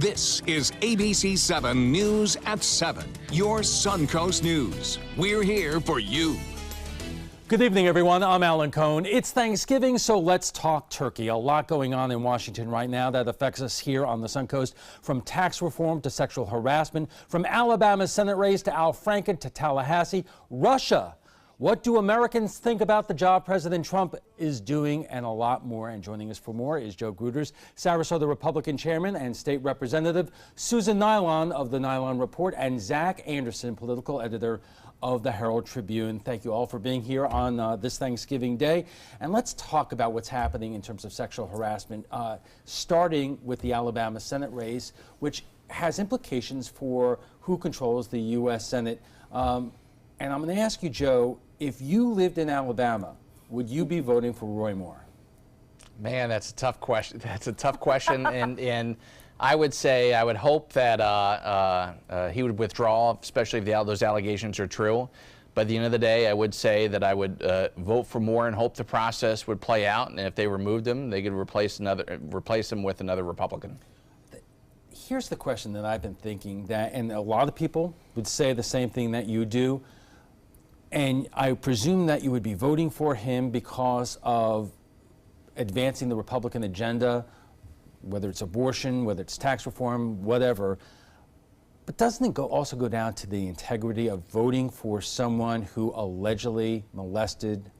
This is ABC7 News at 7, your Suncoast News. We're here for you. Good evening, everyone. I'm Alan Cohn. It's Thanksgiving, so let's talk turkey. A lot going on in Washington right now that affects us here on the Suncoast, from tax reform to sexual harassment, from Alabama's Senate race to Al Franken to Tallahassee. Russia. What do Americans think about the job President Trump is doing, and a lot more? And joining us for more is Joe Gruters, Sarasota Republican chairman and state representative, Susan Nylon of the Nylon Report, and Zach Anderson, political editor of the Herald Tribune. Thank you all for being here on this Thanksgiving Day. And let's talk about what's happening in terms of sexual harassment, starting with the Alabama Senate race, which has implications for who controls the U.S. Senate. And I'm going to ask you, Joe, if you lived in Alabama, would you be voting for Roy Moore? Man, that's a tough question. That's a tough question, and I would say I would hope that he would withdraw, especially if those allegations are true. But at the end of the day, I would say that I would vote for Moore and hope the process would play out. And if they removed him, they could replace him with another Republican. Here's the question that I've been thinking, and a lot of people would say the same thing that you do. And I presume that you would be voting for him because of advancing the Republican agenda, whether it's abortion, whether it's tax reform, whatever. But doesn't it also go down to the integrity of voting for someone who allegedly molested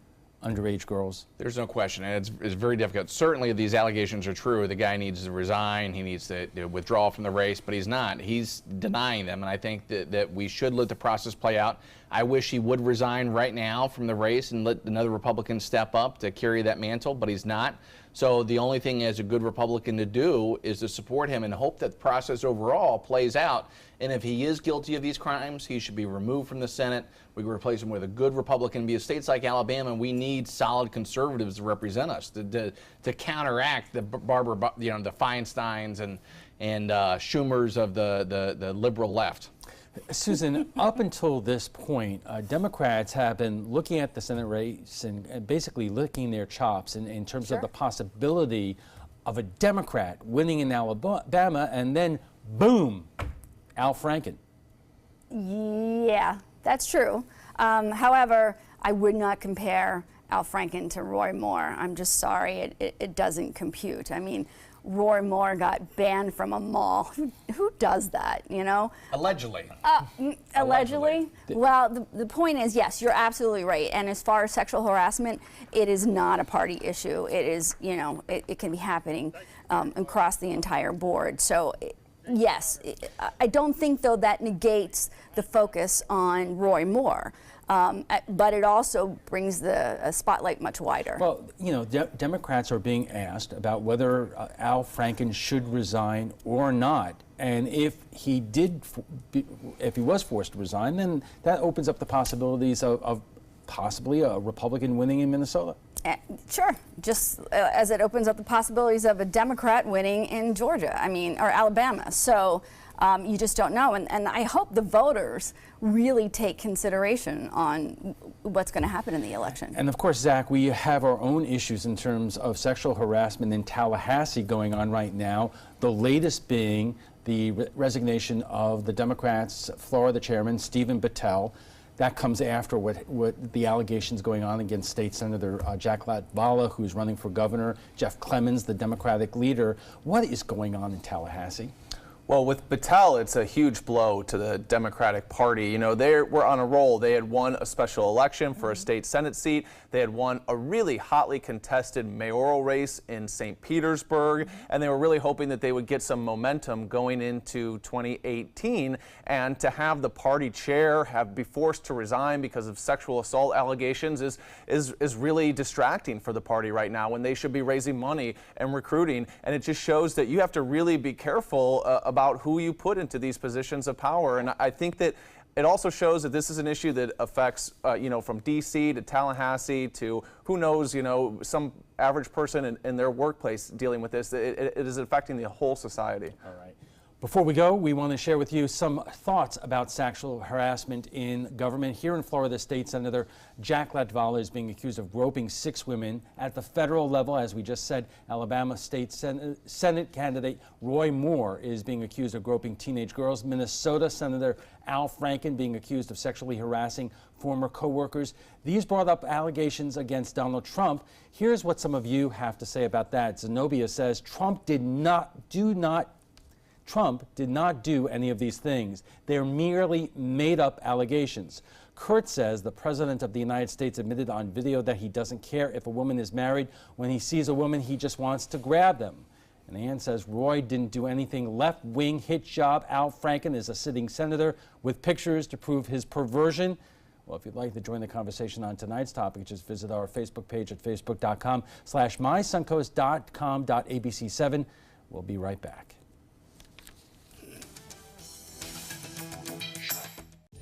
underage girls? There's no question, and it's very difficult. Certainly, if these allegations are true, the guy needs to resign. He needs to withdraw from the race, but he's not. He's denying them, and I think that we should let the process play out. I wish he would resign right now from the race and let another Republican step up to carry that mantle, but he's not. So the only thing as a good Republican to do is to support him and hope that the process overall plays out. And if he is guilty of these crimes, he should be removed from the Senate. We can replace him with a good Republican. Because states like Alabama, we need solid conservatives to represent us to counteract the the Feinsteins and Schumers of the liberal left. Susan, up until this point, Democrats have been looking at the Senate race and basically licking their chops in terms of the possibility of a Democrat winning in Alabama, and then, boom, Al Franken. Yeah, that's true. However, I would not compare Al Franken to Roy Moore. I'm just sorry, it doesn't compute. I mean, Roy Moore got banned from a mall. Who does that, you know? Allegedly. Allegedly? Well, the point is, yes, you're absolutely right. And as far as sexual harassment, it is not a party issue. It is, you know, it can be happening across the entire board. So, yes, I don't think, though, that negates the focus on Roy Moore. But it also brings the spotlight much wider. Well, you know, Democrats are being asked about whether Al Franken should resign or not. And if he was forced to resign, then that opens up the possibilities of possibly a Republican winning in Minnesota. Sure, just as it opens up the possibilities of a Democrat winning in Georgia, or Alabama. So you just don't know. And I hope the voters really take consideration on what's going to happen in the election. And of course, Zach, we have our own issues in terms of sexual harassment in Tallahassee going on right now. The latest being the resignation of the Democrats' Florida chairman, Stephen Battelle. That comes after what the allegations going on against State Senator Jack Latvala, who's running for governor, Jeff Clemens, the Democratic leader. What is going on in Tallahassee? Well, with Battelle, it's a huge blow to the Democratic Party. You know, they were on a roll. They had won a special election for a state Senate seat. They had won a really hotly contested mayoral race in St. Petersburg, and they were really hoping that they would get some momentum going into 2018. And to have the party chair be forced to resign because of sexual assault allegations is really distracting for the party right now, when they should be raising money and recruiting. And it just shows that you have to really be careful about who you put into these positions of power. And I think that it also shows that this is an issue that affects, from D.C. to Tallahassee to who knows, some average person in their workplace dealing with this. It is affecting the whole society. All right. Before we go, we want to share with you some thoughts about sexual harassment in government. Here in Florida, State Senator Jack Latvala is being accused of groping 6 women. At the federal level, as we just said, Alabama State Senate candidate Roy Moore is being accused of groping teenage girls. Minnesota Senator Al Franken being accused of sexually harassing former co-workers. These brought up allegations against Donald Trump. Here's what some of you have to say about that. Zenobia says Trump did not do any of these things. They're merely made-up allegations. Kurt says the President of the United States admitted on video that he doesn't care if a woman is married. When he sees a woman, he just wants to grab them. And Ann says Roy didn't do anything left-wing hit job. Al Franken is a sitting senator with pictures to prove his perversion. Well, if you'd like to join the conversation on tonight's topic, just visit our Facebook page at facebook.com/mysuncoast.com.abc7. We'll be right back.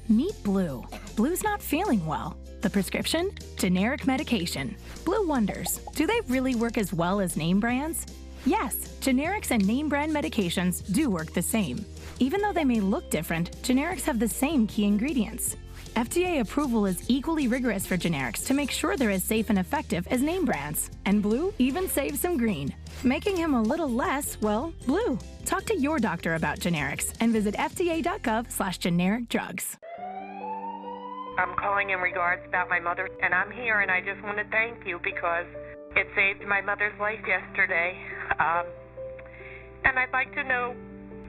Meet Blue. Blue's not feeling well. The prescription? Generic medication. Blue wonders, do they really work as well as name brands? Yes, generics and name brand medications do work the same. Even though they may look different, generics have the same key ingredients. FDA approval is equally rigorous for generics to make sure they're as safe and effective as name brands. And Blue even saves him green, making him a little less, well, blue. Talk to your doctor about generics and visit fda.gov/generic drugs. I'm calling in regards about my mother, and I'm here, and I just want to thank you because it saved my mother's life yesterday. And I'd like to know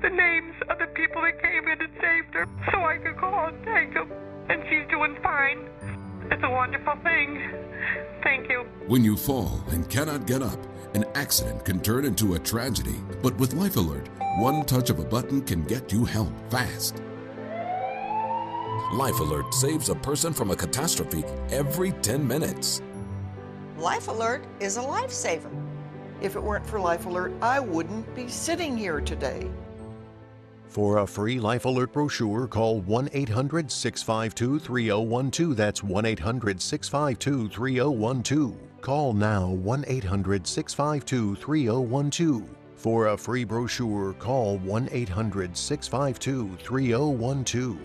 the names of the people that came in and saved her so I could call and thank them. And she's doing fine. It's a wonderful thing. Thank you. When you fall and cannot get up, an accident can turn into a tragedy. But with Life Alert, one touch of a button can get you help fast. Life Alert saves a person from a catastrophe every 10 minutes. Life Alert is a lifesaver. If it weren't for Life Alert, I wouldn't be sitting here today. For a free Life Alert brochure, call 1-800-652-3012. That's 1-800-652-3012. Call now 1-800-652-3012. For a free brochure, call 1-800-652-3012.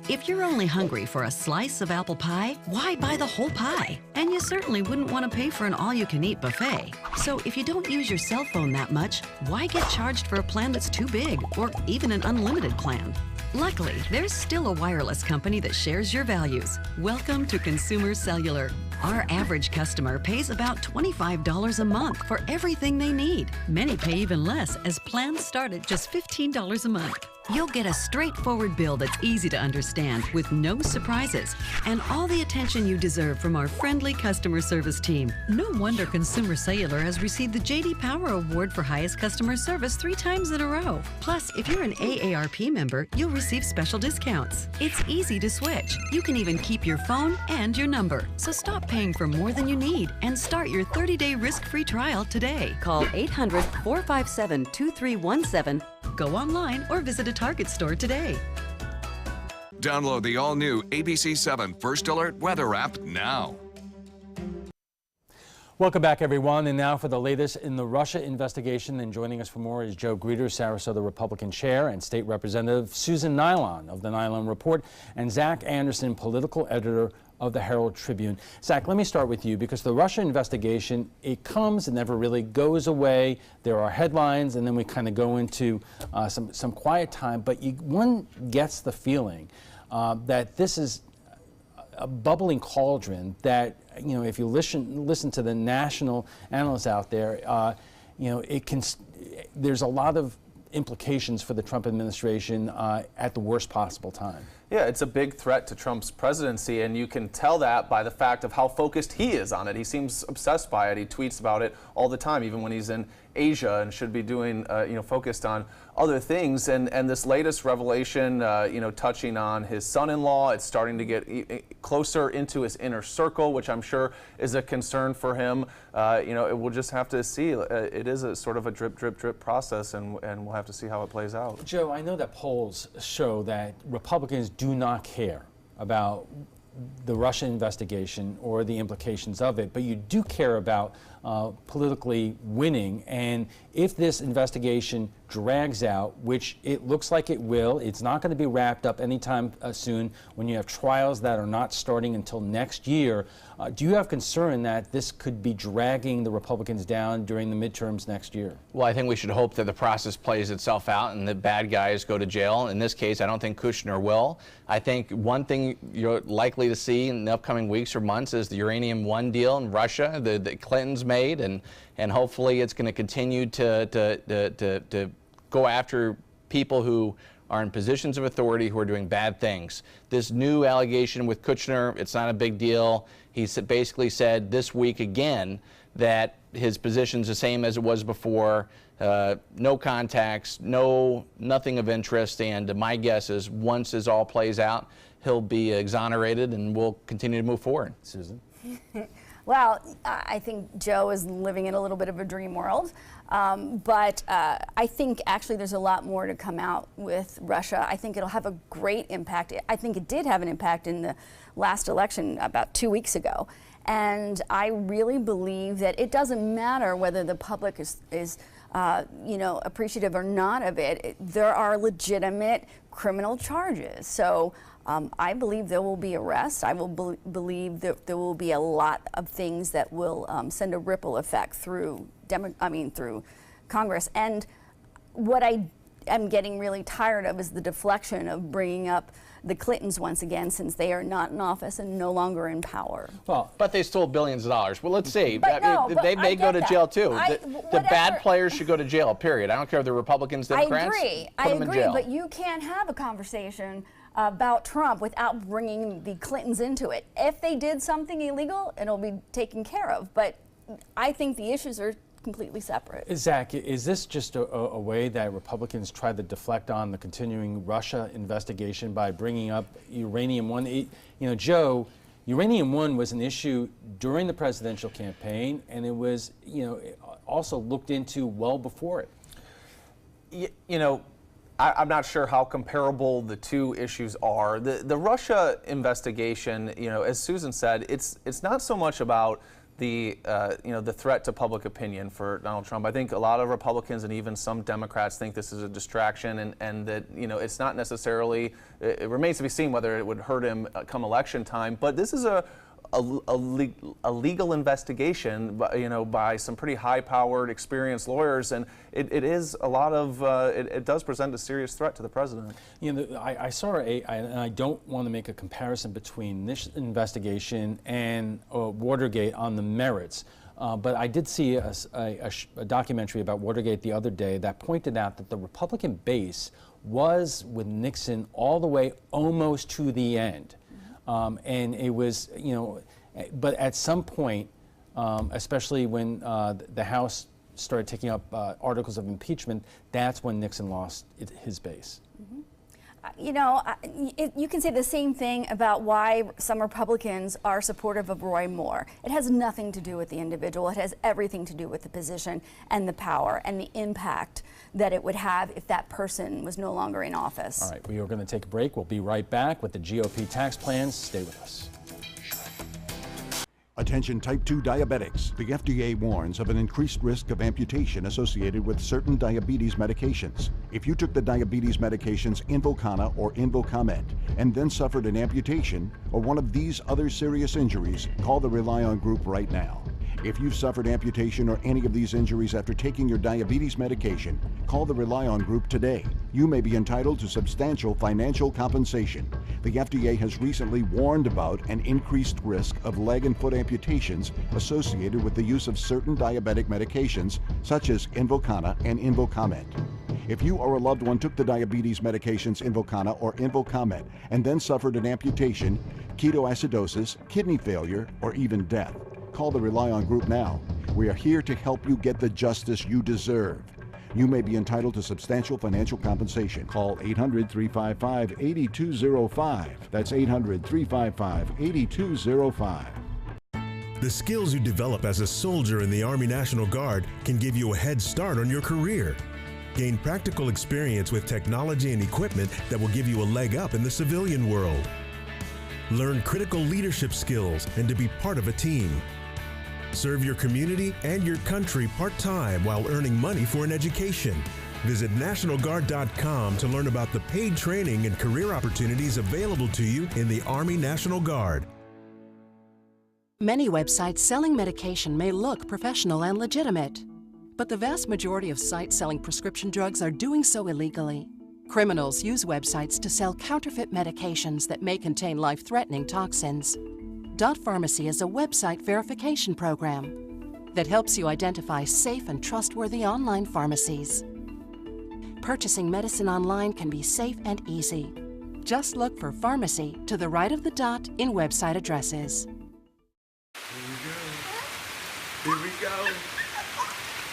If you're only hungry for a slice of apple pie, why buy the whole pie? And you certainly wouldn't want to pay for an all-you-can-eat buffet. So if you don't use your cell phone that much, why get charged for a plan that's too big or even an unlimited plan? Luckily, there's still a wireless company that shares your values. Welcome to Consumer Cellular. Our average customer pays about $25 a month for everything they need. Many pay even less, as plans start at just $15 a month. You'll get a straightforward bill that's easy to understand with no surprises and all the attention you deserve from our friendly customer service team. No wonder Consumer Cellular has received the J.D. Power Award for highest customer service 3 times in a row. Plus, if you're an AARP member, you'll receive special discounts. It's easy to switch. You can even keep your phone and your number. So stop paying for more than you need and start your 30-day risk-free trial today. Call 800-457-2317. Go online or visit a Target store today. Download the all-new ABC7 First Alert Weather app now. Welcome back, everyone. And now for the latest in the Russia investigation. And joining us for more is Joe Greeter, Sarasota Republican Chair, and State Representative Susan Nylon of the Nylon Report, and Zach Anderson, political editor of the Herald Tribune. Zach, let me start with you, because the Russia investigation, it comes and never really goes away. There are headlines, and then we kind of go into some quiet time. But one gets the feeling that this is a bubbling cauldron that, you know, if you listen to the national analysts out there, you know, there's a lot of implications for the Trump administration at the worst possible time. Yeah, it's a big threat to Trump's presidency, and you can tell that by the fact of how focused he is on it. He seems obsessed by it. He tweets about it all the time, even when he's in Asia, and should be doing, focused on other things. And this latest revelation, touching on his son-in-law, it's starting to get closer into his inner circle, which I'm sure is a concern for him. We'll just have to see. It is a sort of a drip, drip, drip process, and we'll have to see how it plays out. Joe, I know that polls show that Republicans do not care about the Russia investigation or the implications of it, but you do care about politically winning. And if this investigation drags out, which it looks like it will, it's not going to be wrapped up anytime soon when you have trials that are not starting until next year. Do you have concern that this could be dragging the Republicans down during the midterms next year? Well, I think we should hope that the process plays itself out and the bad guys go to jail. In this case, I don't think Kushner will. I think one thing you're likely to see in the upcoming weeks or months is the Uranium One deal in Russia that Clinton's made, and hopefully it's going to continue to go after people who are in positions of authority who are doing bad things. This new allegation with Kushner, it's not a big deal. He basically said this week again that his position's the same as it was before. No contacts, nothing of interest, and my guess is once this all plays out, he'll be exonerated and we'll continue to move forward. Susan? Well, I think Joe is living in a little bit of a dream world, but I think actually there's a lot more to come out with Russia. I think it'll have a great impact. I think it did have an impact in the last election about 2 weeks ago. And I really believe that it doesn't matter whether the public is appreciative or not of it. There are legitimate criminal charges. So I believe there will be arrests. I will believe that there will be a lot of things that will send a ripple effect through Congress. And what I am getting really tired of is the deflection of bringing up the Clintons once again, since they are not in office and no longer in power. Well, but they stole billions of dollars. Well, let's see. They may go to that. jail too. The bad players should go to jail, period. I don't care if they're Republicans, Democrats. I agree, but you can't have a conversation about Trump without bringing the Clintons into it. If they did something illegal, it'll be taken care of. But I think the issues are completely separate. Zach, is this just a way that Republicans try to deflect on the continuing Russia investigation by bringing up Uranium One? Joe, Uranium One was an issue during the presidential campaign, and it was, also looked into well before it. I'm not sure how comparable the two issues are. The Russia investigation, as Susan said, it's not so much about the threat to public opinion for Donald Trump. I think a lot of Republicans and even some Democrats think this is a distraction, and that it's not necessarily. It remains to be seen whether it would hurt him come election time. But this is a legal investigation, by some pretty high-powered, experienced lawyers, and it is a lot of. It does present a serious threat to the president. I saw and I don't want to make a comparison between this investigation and Watergate on the merits, but I did see a documentary about Watergate the other day that pointed out that the Republican base was with Nixon all the way almost to the end. And it was, but at some point, especially when the House started taking up articles of impeachment, that's when Nixon lost his base. Mm-hmm. You can say the same thing about why some Republicans are supportive of Roy Moore. It has nothing to do with the individual. It has everything to do with the position and the power and the impact that it would have if that person was no longer in office. All right, we are going to take a break. We'll be right back with the GOP tax plans. Stay with us. Attention type 2 diabetics. The FDA warns of an increased risk of amputation associated with certain diabetes medications. If you took the diabetes medications Invokana or Invokamet and then suffered an amputation or one of these other serious injuries, call the Rely On Group right now. If you've suffered amputation or any of these injuries after taking your diabetes medication, call the Rely On Group today. You may be entitled to substantial financial compensation. The FDA has recently warned about an increased risk of leg and foot amputations associated with the use of certain diabetic medications such as Invokana and Invokamet. If you or a loved one took the diabetes medications Invokana or Invokamet and then suffered an amputation, ketoacidosis, kidney failure, or even death, call the Rely On Group now. We are here to help you get the justice you deserve. You may be entitled to substantial financial compensation. Call 800-355-8205. That's 800-355-8205. The skills you develop as a soldier in the Army National Guard can give you a head start on your career. Gain practical experience with technology and equipment that will give you a leg up in the civilian world. Learn critical leadership skills and to be part of a team. Serve your community and your country part-time while earning money for an education. Visit NationalGuard.com to learn about the paid training and career opportunities available to you in the Army National Guard. Many websites selling medication may look professional and legitimate, but the vast majority of sites selling prescription drugs are doing so illegally. Criminals use websites to sell counterfeit medications that may contain life-threatening toxins. Dot Pharmacy is a website verification program that helps you identify safe and trustworthy online pharmacies. Purchasing medicine online can be safe and easy. Just look for pharmacy to the right of the dot in website addresses. Here we go.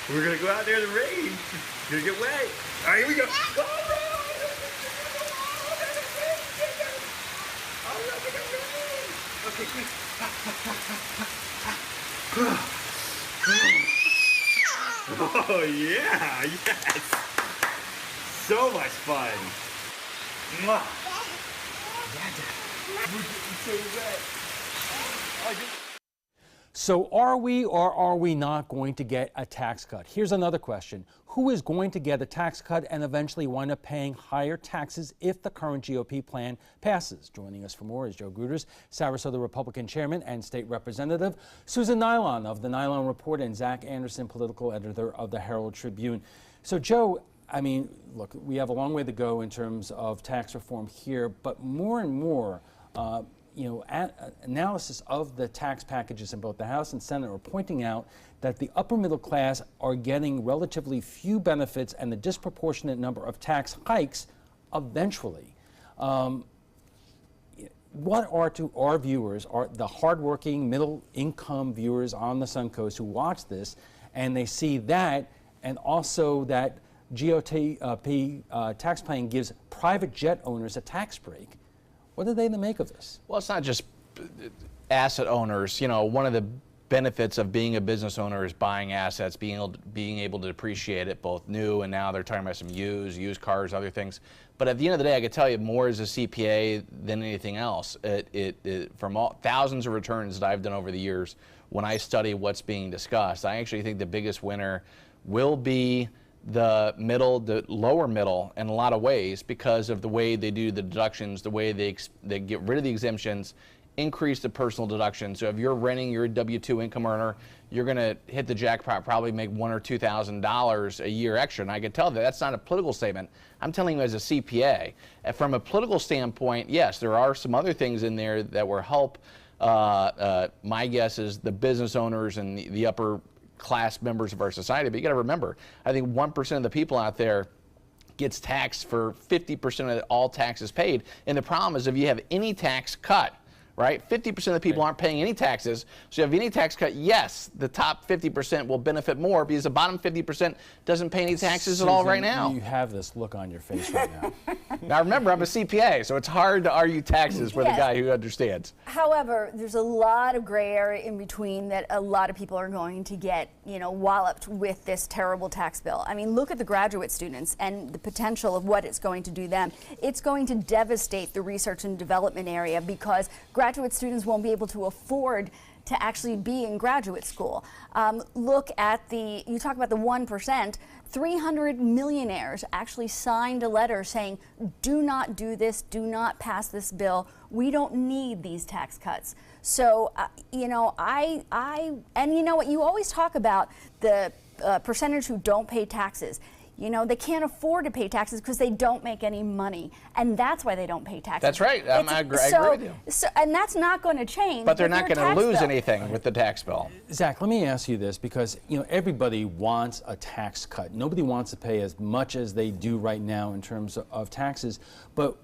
We're gonna go out there in the rain. Gonna get wet. All right, here we go. Okay, quick. Oh yeah, yes. So much fun. Mwah. We're getting so wet. So are we or are we not going to get a tax cut? Here's another question. Who is going to get a tax cut and eventually wind up paying higher taxes if the current GOP plan passes? Joining us for more is Joe Gruters, Sarasota Republican Chairman and State Representative, Susan Nylon of the Nylon Report, and Zach Anderson, political editor of the Herald Tribune. So Joe, I mean, look, we have a long way to go in terms of tax reform here, but more and more, analysis of the tax packages in both the House and Senate are pointing out that the upper middle class are getting relatively few benefits and the disproportionate number of tax hikes eventually. What are to our viewers, are the hardworking middle income viewers on the Suncoast who watch this and they see that, and also that GOP tax plan gives private jet owners a tax break? What are they to make of this? Well, it's not just asset owners. You know, one of the benefits of being a business owner is buying assets, being able to depreciate it, both new and now they're talking about some used cars, other things. But at the end of the day, I could tell you more as a CPA than anything else. From thousands of returns that I've done over the years, when I study what's being discussed, I actually think the biggest winner will be the lower middle in a lot of ways, because of the way they do the deductions, the way they get rid of the exemptions, increase the personal deduction. So if you're renting, you're a W-2 income earner, you're going to hit the jackpot, probably make $1,000 or $2,000 a year extra. And I can tell that's not a political statement. I'm telling you as a CPA. From a political standpoint, yes, there are some other things in there that will help. My guess is the business owners and the upper class members of our society. But you got to remember, I think 1% of the people out there gets taxed for 50% of all taxes paid. And the problem is if you have any tax cut, right, 50% of the people aren't paying any taxes. So you have any tax cut, yes, the top 50% will benefit more because the bottom 50% doesn't pay any taxes at all right now. You have this look on your face right now. Now remember, I'm a CPA, so it's hard to argue taxes with a guy who understands. However, there's a lot of gray area in between that a lot of people are going to get, walloped with this terrible tax bill. I mean, look at the graduate students and the potential of what it's going to do them. It's going to devastate the research and development area because graduate students won't be able to afford to actually be in graduate school. Look at you talk about the 1%, 300 millionaires actually signed a letter saying, do not do this, do not pass this bill. We don't need these tax cuts. So, and you know what, you always talk about the percentage who don't pay taxes. They can't afford to pay taxes because they don't make any money, and that's why they don't pay taxes. That's right. I agree with you. And that's not going to change. But they're not going to lose anything with the tax bill. Zach, let me ask you this, because everybody wants a tax cut. Nobody wants to pay as much as they do right now in terms of taxes. But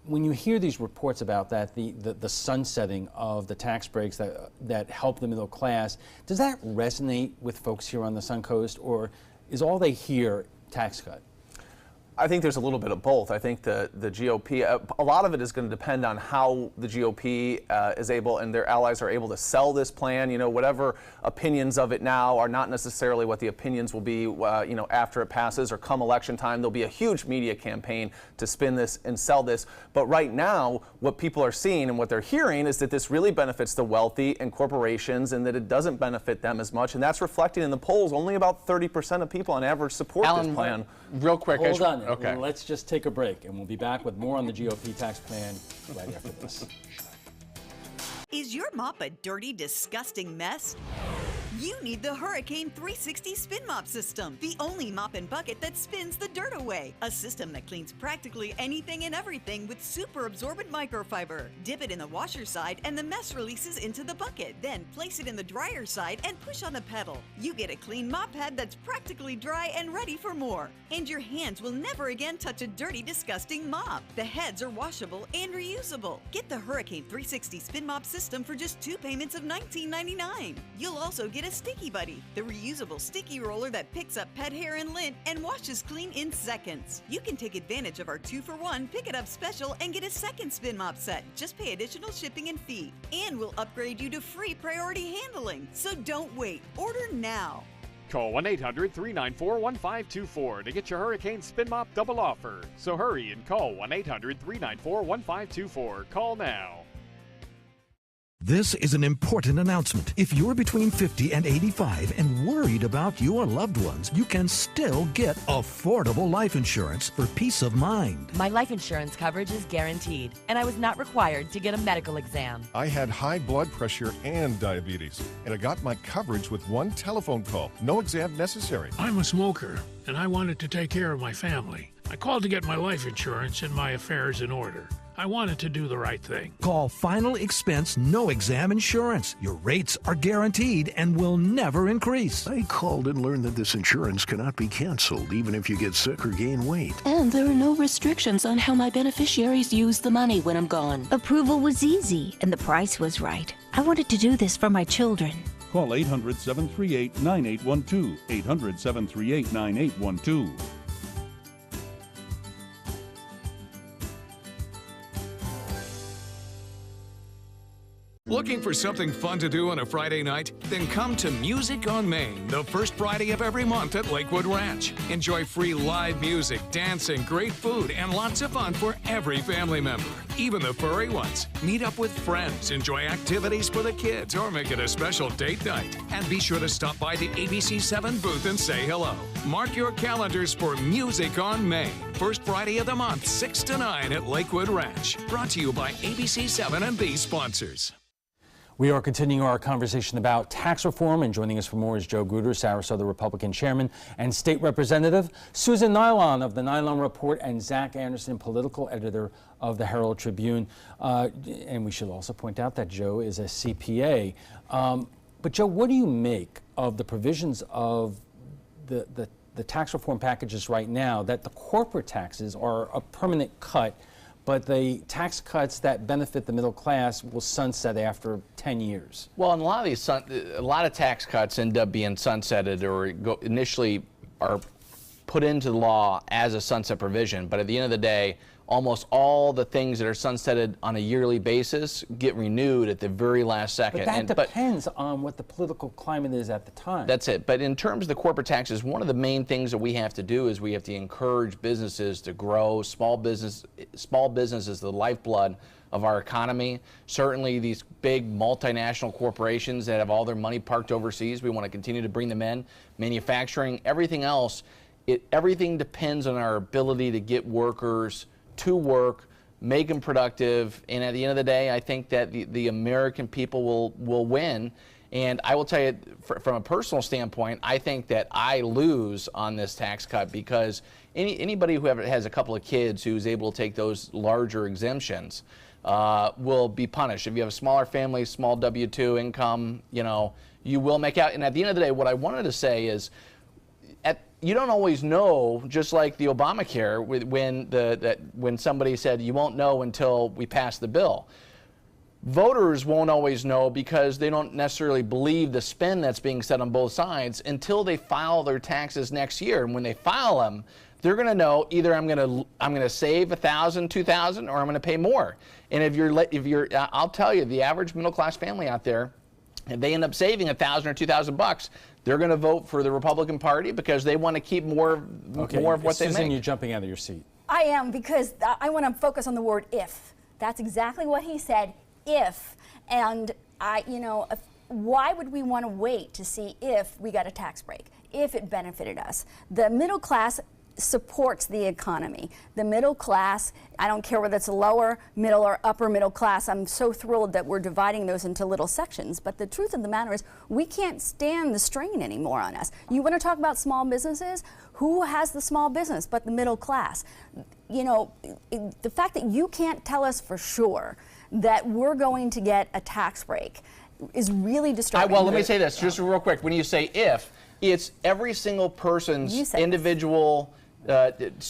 when you hear these reports about that, the sunsetting of the tax breaks that help the middle class, does that resonate with folks here on the Suncoast, or is all they hear tax cut? I think there's a little bit of both. I think the GOP, a lot of it is going to depend on how the GOP is able and their allies are able to sell this plan. You know, whatever opinions of it now are not necessarily what the opinions will be, you know, after it passes or come election time. There'll be a huge media campaign to spin this and sell this. But right now, what people are seeing and what they're hearing is that this really benefits the wealthy and corporations and that it doesn't benefit them as much. And that's reflected in the polls. Only about 30% of people on average support this plan. Real quick. Hold on. Okay. Let's just take a break, and we'll be back with more on the GOP tax plan right after this. Is your mop a dirty, disgusting mess? You need the Hurricane 360 Spin Mop System, the only mop and bucket that spins the dirt away. A system that cleans practically anything and everything with super absorbent microfiber. Dip it in the washer side and the mess releases into the bucket. Then place it in the dryer side and push on the pedal. You get a clean mop pad that's practically dry and ready for more. And your hands will never again touch a dirty, disgusting mop. The heads are washable and reusable. Get the Hurricane 360 Spin Mop System for just 2 payments of $19.99. You'll also get a Sticky Buddy, the reusable sticky roller that picks up pet hair and lint and washes clean in seconds. You can take advantage of our 2-for-1 Pick It Up special and get a second spin mop set. Just pay additional shipping and fee. And we'll upgrade you to free priority handling. So don't wait. Order now. Call 1-800-394-1524 to get your Hurricane Spin Mop double offer. So hurry and call 1-800-394-1524. Call now. This is an important announcement. If you're between 50 and 85 and worried about your loved ones, you can still get affordable life insurance for peace of mind. My life insurance coverage is guaranteed, and I was not required to get a medical exam. I had high blood pressure and diabetes, and I got my coverage with one telephone call. No exam necessary. I'm a smoker, and I wanted to take care of my family. I called to get my life insurance and my affairs in order. I wanted to do the right thing. Call Final Expense No Exam Insurance. Your rates are guaranteed and will never increase. I called and learned that this insurance cannot be canceled even if you get sick or gain weight. And there are no restrictions on how my beneficiaries use the money when I'm gone. Approval was easy and the price was right. I wanted to do this for my children. Call 800-738-9812. 800-738-9812. Looking for something fun to do on a Friday night? Then come to Music on Main, the first Friday of every month at Lakewood Ranch. Enjoy free live music, dancing, great food, and lots of fun for every family member, even the furry ones. Meet up with friends, enjoy activities for the kids, or make it a special date night. And be sure to stop by the ABC7 booth and say hello. Mark your calendars for Music on Main, first Friday of the month, 6 to 9 at Lakewood Ranch. Brought to you by ABC7 and these sponsors. We are continuing our conversation about tax reform, and joining us for more is Joe Gruder, Sarasota Republican Chairman and State Representative, Susan Nylon of the Nylon Report, and Zach Anderson, Political Editor of the Herald Tribune. And we should also point out that Joe is a CPA. But Joe, what do you make of the provisions of the tax reform packages right now, that the corporate taxes are a permanent cut, but the tax cuts that benefit the middle class will sunset after 10 years? Well, and a lot of tax cuts end up being sunsetted or initially are put into law as a sunset provision, but at the end of the day, almost all the things that are sunsetted on a yearly basis get renewed at the very last second. But that depends on what the political climate is at the time. That's it. But in terms of the corporate taxes, one of the main things that we have to do is we have to encourage businesses to grow. Small business is the lifeblood of our economy. Certainly these big multinational corporations that have all their money parked overseas, we want to continue to bring them in. Manufacturing, everything else, everything depends on our ability to get workers to work, make them productive, and at the end of the day, I think that the American people will win. And I will tell you, from a personal standpoint, I think that I lose on this tax cut because anybody who has a couple of kids who's able to take those larger exemptions will be punished. If you have a smaller family, small W-2 income, you will make out. And at the end of the day, what I wanted to say is, you don't always know, just like the Obamacare, when somebody said you won't know until we pass the bill. Voters won't always know because they don't necessarily believe the spin that's being said on both sides until they file their taxes next year. And when they file them, they're going to know either I'm going to save $1,000, $2,000, or I'm going to pay more. And I'll tell you, the average middle class family out there, if they end up saving $1,000 or $2,000, they're going to vote for the Republican Party because they want to keep more of what they make. Susan, you're jumping out of your seat. I am, because I want to focus on the word if. That's exactly what he said, if. And why would we want to wait to see if we got a tax break, if it benefited us? The middle class supports the economy. The middle class, I don't care whether it's lower, middle, or upper middle class, I'm so thrilled that we're dividing those into little sections. But the truth of the matter is, we can't stand the strain anymore on us. You want to talk about small businesses? Who has the small business but the middle class? You know, the fact that you can't tell us for sure that we're going to get a tax break is really disturbing. Well, let me say this just real quick. When you say if, it's every single person's individual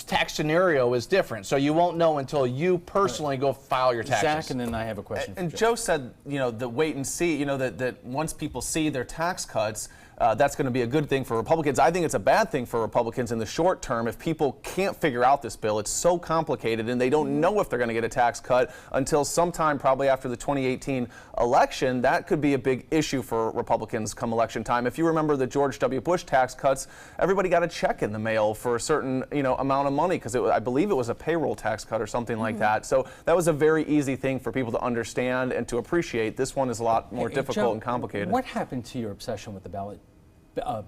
tax scenario is different. So you won't know until you personally go file your taxes. Zach, and then I have a question. And Joe said, the wait and see, that once people see their tax cuts, that's going to be a good thing for Republicans. I think it's a bad thing for Republicans in the short term if people can't figure out this bill. It's so complicated, and they don't know if they're going to get a tax cut until sometime probably after the 2018 election. That could be a big issue for Republicans come election time. If you remember the George W. Bush tax cuts, everybody got a check in the mail for a certain amount of money because I believe it was a payroll tax cut or something like that. So that was a very easy thing for people to understand and to appreciate. This one is a lot more difficult Joe, and complicated. What happened to your obsession with the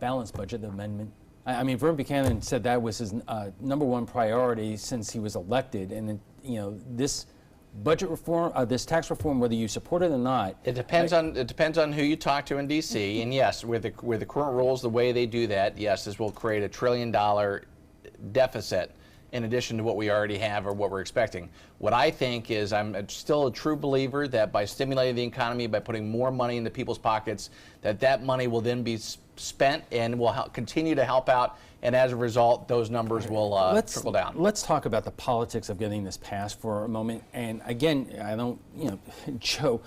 balanced budget, the amendment? I mean, Vern Buchanan said that was his #1 priority since he was elected, and this budget reform, this tax reform, whether you support it or not, it depends on who you talk to in D.C. And yes, with the current rules, the way they do that, yes, this will create $1 trillion deficit in addition to what we already have or what we're expecting. What I think is, I'm still a true believer that by stimulating the economy, by putting more money into people's pockets, that money will then be spent and will continue to help out, and as a result, those numbers will trickle down. Let's talk about the politics of getting this passed for a moment. And again, Joe,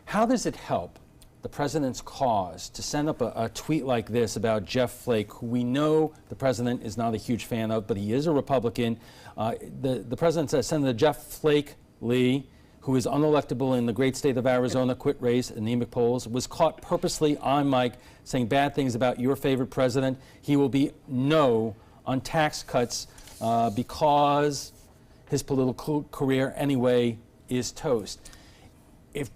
how does it help the president's cause to send up a tweet like this about Jeff Flake, who we know the president is not a huge fan of, but he is a Republican? The president says Senator Jeff Flake Lee, who is unelectable in the great state of Arizona, quit race, anemic polls, was caught purposely on mic saying bad things about your favorite president. He will be no on tax cuts because his political career anyway is toast. If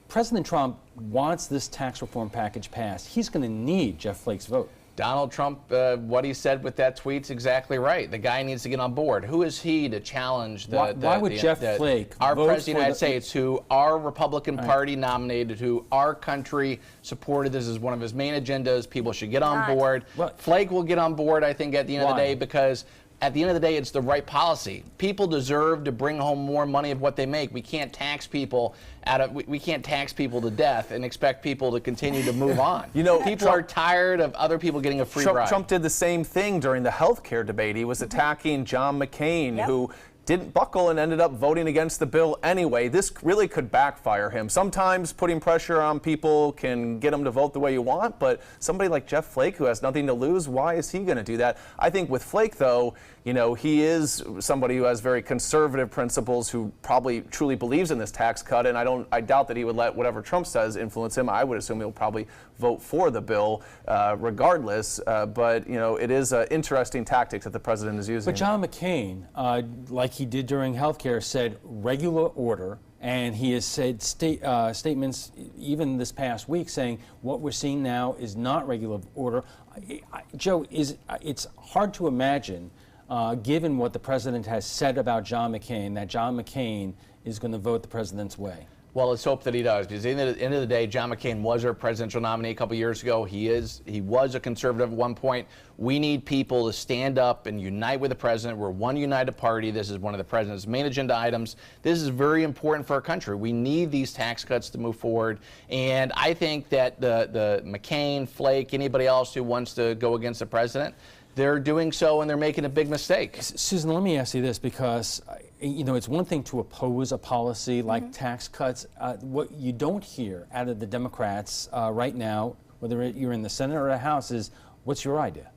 President Trump wants this tax reform package passed, he's going to need Jeff Flake's vote. Donald Trump, what he said with that tweet's exactly right. The guy needs to get on board. Who is he to challenge why would Jeff Flake our vote president of the United the States, who our Republican Party nominated, who our country supported? This is one of his main agendas. People should get on board. Flake will get on board, I think, at the end of the day, because at the end of the day, it's the right policy. People deserve to bring home more money of what they make. We can't tax people we can't tax people to death and expect people to continue to move on. People are tired of other people getting a free ride. Trump did the same thing during the health care debate. He was attacking John McCain, who didn't buckle and ended up voting against the bill anyway. This really could backfire him. Sometimes putting pressure on people can get them to vote the way you want, but somebody like Jeff Flake, who has nothing to lose, why is he going to do that? I think with Flake, though, he is somebody who has very conservative principles, who probably truly believes in this tax cut, and I doubt that he would let whatever Trump says influence him. I would assume he'll probably vote for the bill regardless, but it is an interesting tactic that the president is using. But John McCain, like he did during health care, said regular order, and he has said statements even this past week saying what we're seeing now is not regular order. Joe, it's hard to imagine, given what the president has said about John McCain, that John McCain is going to vote the president's way. Well, let's hope that he does, because at the end of the day, John McCain was our presidential nominee a couple years ago. He was a conservative at one point. We need people to stand up and unite with the president. We're one united party. This is one of the president's main agenda items. This is very important for our country. We need these tax cuts to move forward. And I think that the McCain, Flake, anybody else who wants to go against the president, they're doing so and they're making a big mistake. Susan, let me ask you this, because it's one thing to oppose a policy like tax cuts. What you don't hear out of the Democrats right now, whether you're in the Senate or the House, is what's your idea?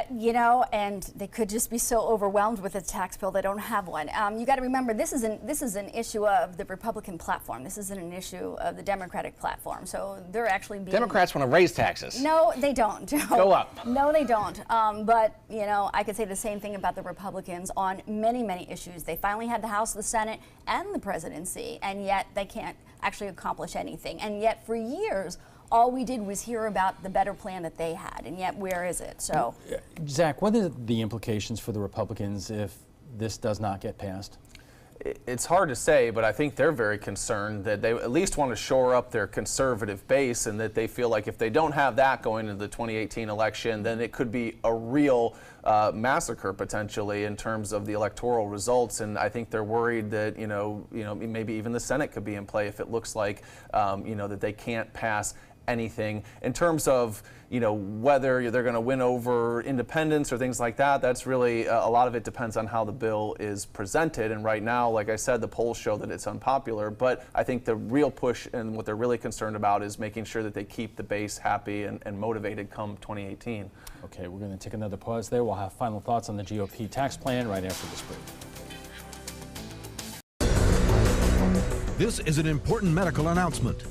You know, and they could just be so overwhelmed with a tax bill they don't have one. You got to remember, this is an issue of the Republican platform. This isn't an issue of the Democratic platform. So they're actually being... Democrats want to raise taxes. No, they don't. Go up. No, they don't. But, you know, I could say the same thing about the Republicans on many, many issues. They finally had the House, the Senate, and the presidency, and yet they can't actually accomplish anything. And yet for years, all we did was hear about the better plan that they had, and yet where is it? So, Zach, what are the implications for the Republicans if this does not get passed? It's hard to say, but I think they're very concerned that they at least want to shore up their conservative base, and that they feel like if they don't have that going into the 2018 election, then it could be a real massacre potentially in terms of the electoral results. And I think they're worried that maybe even the Senate could be in play if it looks like that they can't pass anything. In terms of whether they're going to win over independents or things like that, that's really a lot of it depends on how the bill is presented. And right now, like I said, the polls show that it's unpopular, but I think the real push and what they're really concerned about is making sure that they keep the base happy and motivated come 2018. Okay, we're going to take another pause there. We'll have final thoughts on the GOP tax plan right after this break. This is an important medical announcement.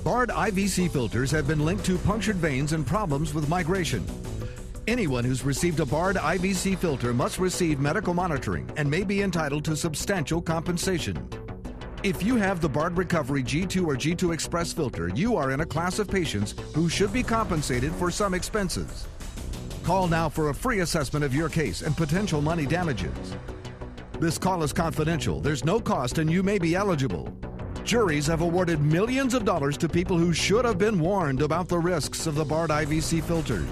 Bard IVC filters have been linked to punctured veins and problems with migration. Anyone who's received a Bard IVC filter must receive medical monitoring and may be entitled to substantial compensation. If you have the Bard Recovery G2 or G2 Express filter, you are in a class of patients who should be compensated for some expenses. Call now for a free assessment of your case and potential money damages. This call is confidential. There's no cost and you may be eligible. Juries have awarded millions of dollars to people who should have been warned about the risks of the Bard IVC filters.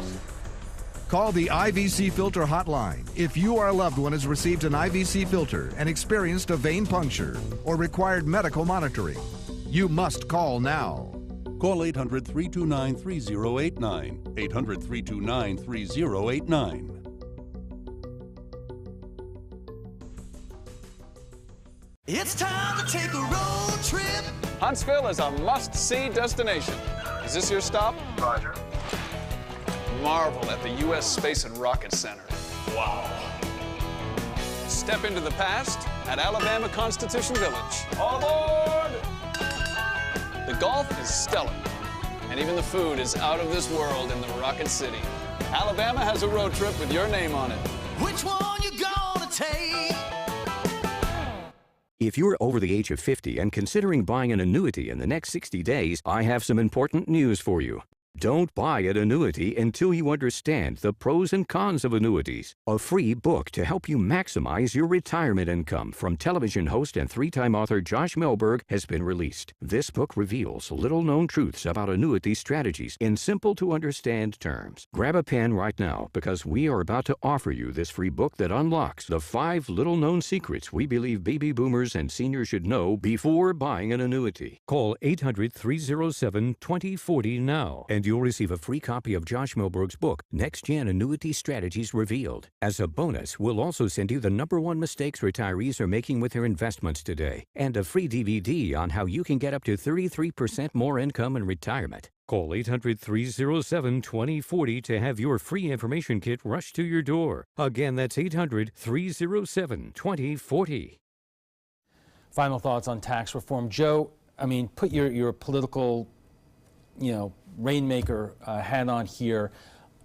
Call the IVC Filter Hotline if you or a loved one has received an IVC filter and experienced a vein puncture or required medical monitoring. You must call now. Call 800-329-3089. 800-329-3089. It's time to take a road trip. Huntsville is a must-see destination. Is this your stop? Roger. Marvel at the U.S. Space and Rocket Center. Wow. Step into the past at Alabama Constitution Village. All aboard! The golf is stellar, and even the food is out of this world in the Rocket City. Alabama has a road trip with your name on it. Which one you gonna take? If you're over the age of 50 and considering buying an annuity in the next 60 days, I have some important news for you. Don't buy an annuity until you understand the pros and cons of annuities. A free book to help you maximize your retirement income from television host and three-time author Josh Melberg has been released. This book reveals little-known truths about annuity strategies in simple-to-understand terms. Grab a pen right now because we are about to offer you this free book that unlocks the 5 little-known secrets we believe baby boomers and seniors should know before buying an annuity. Call 800-307-2040 now and you'll receive a free copy of Josh Melberg's book, Next Gen Annuity Strategies Revealed. As a bonus, we'll also send you the #1 mistakes retirees are making with their investments today, and a free DVD on how you can get up to 33% more income in retirement. Call 800-307-2040 to have your free information kit rushed to your door. Again, that's 800-307-2040. Final thoughts on tax reform. Joe, I mean, put your political, rainmaker hat on here.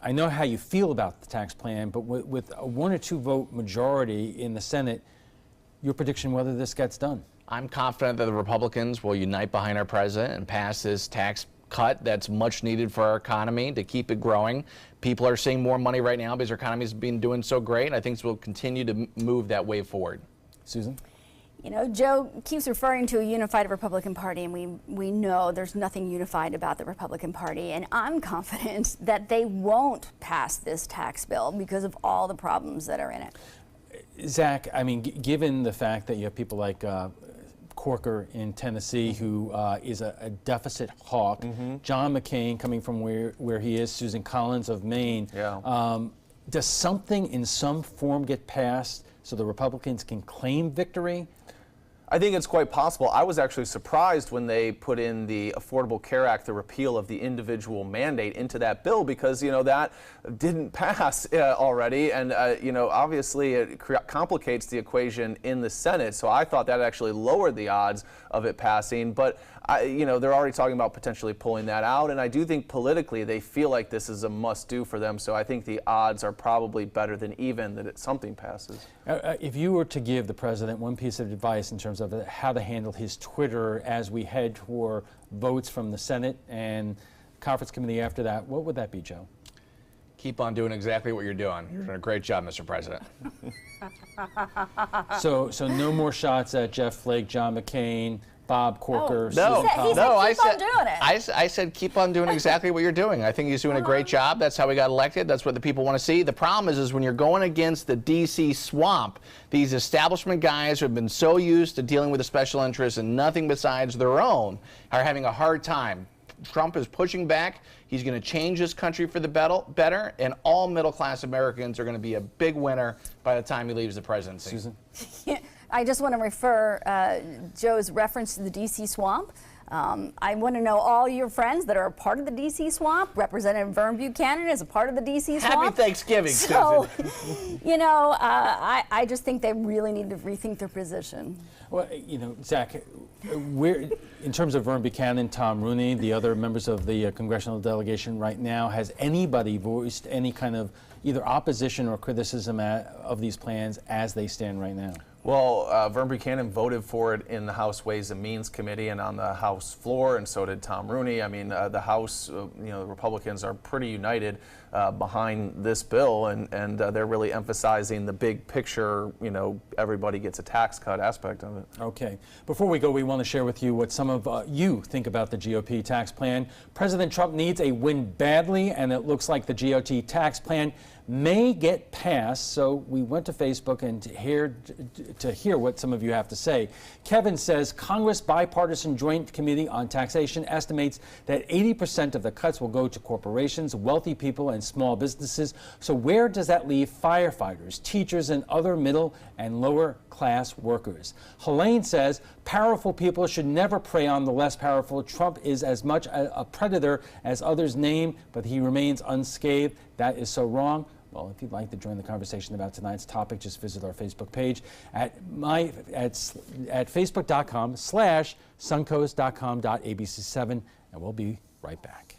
I know how you feel about the tax plan, but with a 1 or 2 vote majority in the Senate, your prediction whether this gets done? I'm confident that the Republicans will unite behind our president and pass this tax cut that's much needed for our economy to keep it growing. People are seeing more money right now because our economy has been doing so great, and I think we'll continue to move that way forward. Susan? Joe keeps referring to a unified Republican Party, and we know there's nothing unified about the Republican Party, and I'm confident that they won't pass this tax bill because of all the problems that are in it. Zach, I mean, given the fact that you have people like Corker in Tennessee, who is a deficit hawk, John McCain coming from where he is, Susan Collins of Maine, does something in some form get passed so the Republicans can claim victory? I think it's quite possible. I was actually surprised when they put in the Affordable Care Act, the repeal of the individual mandate into that bill, because, you know, that didn't pass already. And, you know, obviously it complicates the equation in the Senate. So I thought that actually lowered the odds of it passing. But, you know, they're already talking about potentially pulling that out. And I do think politically they feel like this is a must-do for them. So I think the odds are probably better than even that something passes. If you were to give the president one piece of advice in terms of how to handle his Twitter as we head toward votes from the Senate and conference committee after that, what would that be, Joe? Keep on doing exactly what you're doing. You're doing a great job, Mr. President. So no more shots at Jeff Flake, John McCain, Bob Corker. I said keep on doing exactly what you're doing. I think he's doing a great job. That's how he got elected. That's what the people want to see. The problem is when you're going against the D.C. swamp, these establishment guys who have been so used to dealing with the special interests and nothing besides their own are having a hard time. Trump is pushing back. He's going to change this country for the better, and all middle-class Americans are going to be a big winner by the time he leaves the presidency. Susan? I just want to refer Joe's reference to the D.C. swamp. I want to know all your friends that are a part of the D.C. swamp. Representative Vern Buchanan is a part of the D.C. swamp. Happy Thanksgiving, so, Susan. You know, I just think they really need to rethink their position. Well, you know, Zach, in terms of Vern Buchanan, Tom Rooney, the other members of the congressional delegation right now, has anybody voiced any kind of either opposition or criticism of these plans as they stand right now? Well, Vern Buchanan voted for it in the House Ways and Means Committee and on the House floor, and so did Tom Rooney. I mean, the House, you know, the Republicans are pretty united behind this bill, and they're really emphasizing the big picture, you know, everybody gets a tax cut aspect of it. Okay. Before we go, we want to share with you what some of you think about the GOP tax plan. President Trump needs a win badly, and it looks like the GOP tax plan may get passed, so we went to Facebook and to hear what some of you have to say. Kevin says Congress Bipartisan Joint Committee on Taxation estimates that 80% of the cuts will go to corporations, wealthy people, and small businesses. So where does that leave firefighters, teachers, and other middle and lower class workers? Helene says powerful people should never prey on the less powerful. Trump is as much a predator as others name, but he remains unscathed. That is so wrong. Well, if you'd like to join the conversation about tonight's topic, just visit our Facebook page at facebook.com/suncoast.com.abc7, and we'll be right back.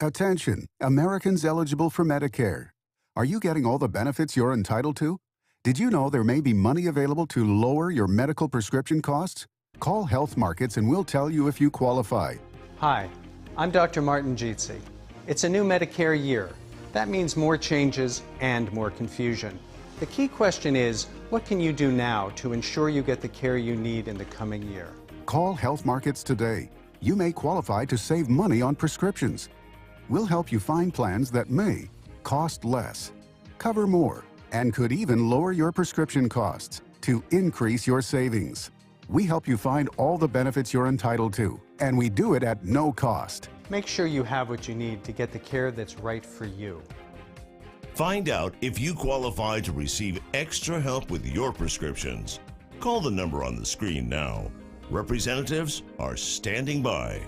Attention, Americans eligible for Medicare. Are you getting all the benefits you're entitled to? Did you know there may be money available to lower your medical prescription costs? Call Health Markets and we'll tell you if you qualify. Hi, I'm Dr. Martin Jeetzy. It's a new Medicare year. That means more changes and more confusion. The key question is, what can you do now to ensure you get the care you need in the coming year? Call Health Markets today. You may qualify to save money on prescriptions. We'll help you find plans that may cost less, cover more, and could even lower your prescription costs to increase your savings. We help you find all the benefits you're entitled to, and we do it at no cost. Make sure you have what you need to get the care that's right for you. Find out if you qualify to receive extra help with your prescriptions. Call the number on the screen now. Representatives are standing by.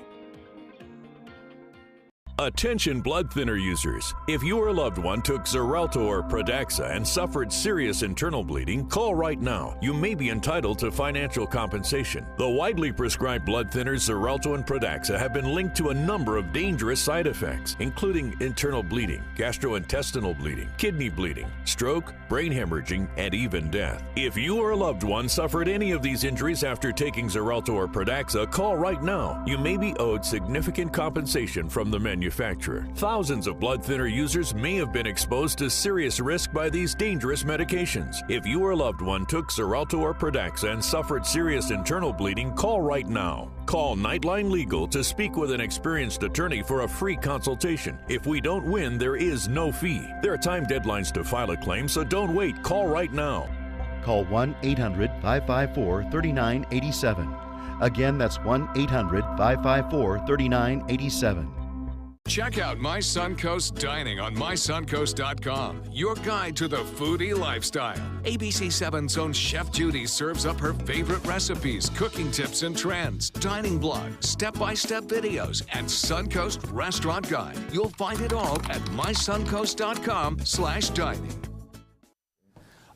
Attention blood thinner users. If your loved one took Xarelto or Pradaxa and suffered serious internal bleeding, call right now. You may be entitled to financial compensation. The widely prescribed blood thinners Xarelto and Pradaxa have been linked to a number of dangerous side effects, including internal bleeding, gastrointestinal bleeding, kidney bleeding, stroke, brain hemorrhaging, and even death. If you or a loved one suffered any of these injuries after taking Xarelto or Pradaxa, call right now. You may be owed significant compensation from the manufacturer. Thousands of blood thinner users may have been exposed to serious risk by these dangerous medications. If you or a loved one took Xarelto or Pradaxa and suffered serious internal bleeding, call right now. Call Nightline Legal to speak with an experienced attorney for a free consultation. If we don't win, there is no fee. There are time deadlines to file a claim, so don't wait. Call right now. Call 1-800-554-3987. Again, that's 1-800-554-3987. Check out My Suncoast Dining on mysuncoast.com, your guide to the foodie lifestyle. ABC7's own Chef Judy serves up her favorite recipes, cooking tips and trends, dining blog, step-by-step videos, and Suncoast Restaurant Guide. You'll find it all at mysuncoast.com/dining.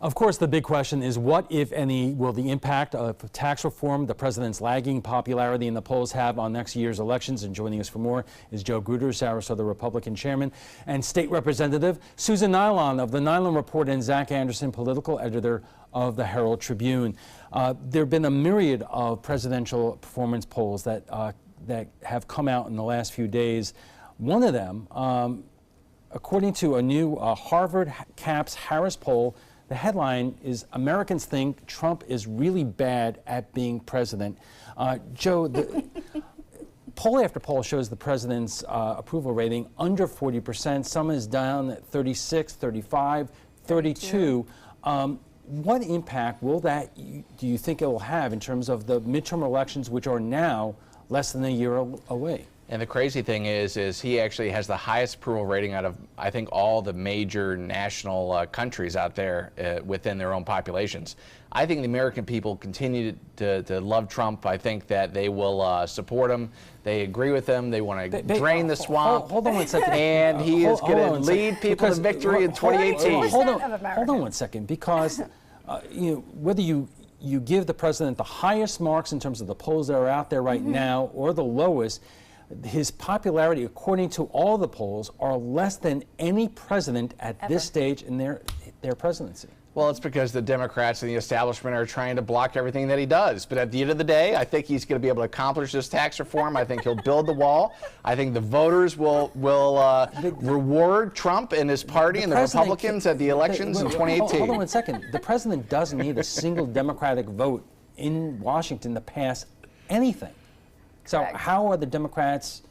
Of course, the big question is what, if any, will the impact of tax reform, the president's lagging popularity in the polls have on next year's elections? And joining us for more is Joe Gruder, Sarasota Republican chairman, and state representative Susan Nylon of the Nylon Report, and Zach Anderson, political editor of the Herald Tribune. There have been a myriad of presidential performance polls that have come out in the last few days. One of them, according to a new Harvard CAPS Harris poll, the headline is Americans think Trump is really bad at being president. Joe, poll after poll shows the president's approval rating under 40%. Some is down at 36, 35, 32. What impact will that, do you think it will have in terms of the midterm elections, which are now less than a year away? And the crazy thing is he actually has the highest approval rating out of, I think, all the major national countries out there within their own populations. I think the American people continue to love Trump. I think that they will support him. They agree with him. They want to drain the swamp. Hold on one second. And he is going to lead people to victory in 2018. Hold on one second, because whether you give the president the highest marks in terms of the polls that are out there right now or the lowest, his popularity, according to all the polls, are less than any president at this stage in their presidency. Well, it's because the Democrats and the establishment are trying to block everything that he does. But at the end of the day, I think he's going to be able to accomplish this tax reform. I think he'll build the wall. I think the voters will reward Trump and his party and the Republicans at the elections in 2018. Hold on one second. The president doesn't need a single Democratic vote in Washington to pass anything. So how are the Democrats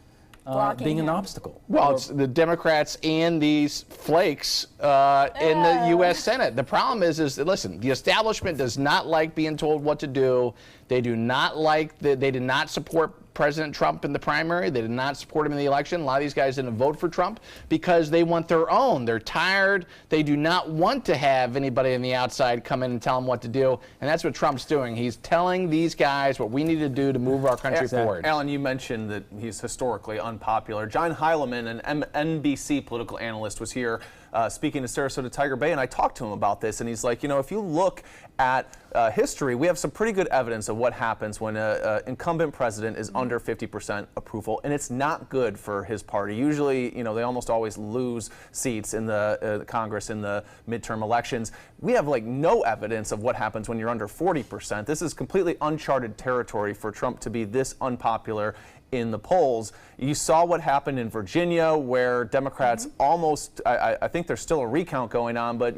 being an obstacle? Well, it's the Democrats and these flakes in the U.S. Senate. The problem is listen, the establishment does not like being told what to do. They do not like they did not support President Trump in the primary. They did not support him in the election. A lot of these guys didn't vote for Trump because they want their own. They're tired. They do not want to have anybody on the outside come in and tell them what to do. And that's what Trump's doing. He's telling these guys what we need to do to move our country forward. Alan, you mentioned that he's historically unpopular. John Heilemann, an NBC political analyst, was here speaking to Sarasota Tiger Bay, and I talked to him about this, and he's like, if you look at history, we have some pretty good evidence of what happens when an incumbent president is under 50% approval, and it's not good for his party. Usually, they almost always lose seats in the Congress in the midterm elections. We have no evidence of what happens when you're under 40%. This is completely uncharted territory for Trump to be this unpopular in the polls. You saw what happened in Virginia, where Democrats almost, I think there's still a recount going on, but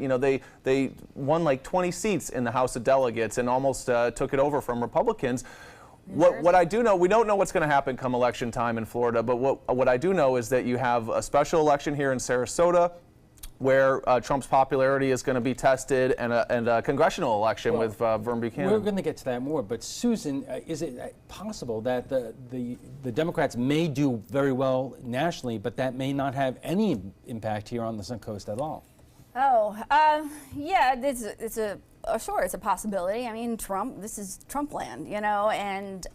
they won 20 seats in the House of Delegates and almost took it over from Republicans. What I do know, we don't know what's going to happen come election time in Florida, but what I do know is that you have a special election here in Sarasota, where Trump's popularity is going to be tested, and a congressional election with Vern Buchanan. We're going to get to that more, but Susan, is it possible that the Democrats may do very well nationally, but that may not have any impact here on the Suncoast at all? Yeah, sure, it's a possibility. I mean, this is Trump land, and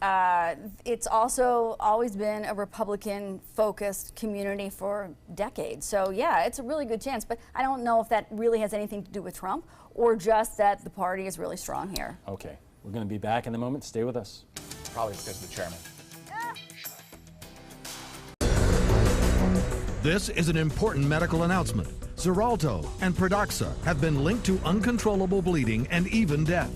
it's also always been a Republican-focused community for decades. So, yeah, it's a really good chance, but I don't know if that really has anything to do with Trump or just that the party is really strong here. Okay, we're going to be back in a moment. Stay with us. Probably because of the chairman. This is an important medical announcement. Xarelto and Pradaxa have been linked to uncontrollable bleeding and even death.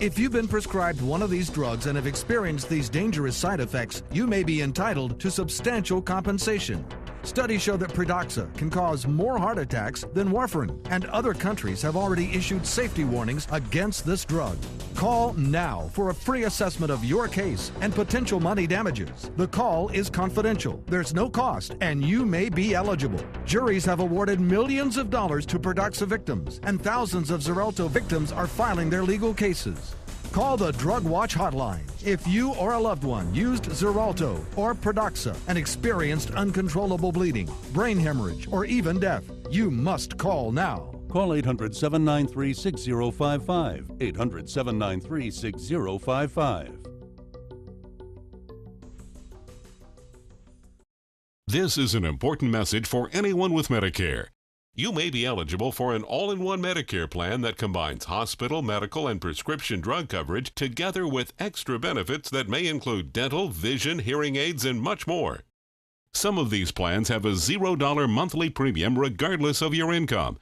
If you've been prescribed one of these drugs and have experienced these dangerous side effects, you may be entitled to substantial compensation. Studies show that Pradaxa can cause more heart attacks than warfarin, and other countries have already issued safety warnings against this drug. Call now for a free assessment of your case and potential money damages. The call is confidential, there's no cost, and you may be eligible. Juries have awarded millions of dollars to Pradaxa victims, and thousands of Xarelto victims are filing their legal cases. Call the Drug Watch hotline. If you or a loved one used Xarelto or Pradaxa and experienced uncontrollable bleeding, brain hemorrhage, or even death, you must call now. Call 800-793-6055. 800-793-6055. This is an important message for anyone with Medicare. You may be eligible for an all-in-one Medicare plan that combines hospital, medical, and prescription drug coverage together with extra benefits that may include dental, vision, hearing aids, and much more. Some of these plans have a $0 monthly premium regardless of your income.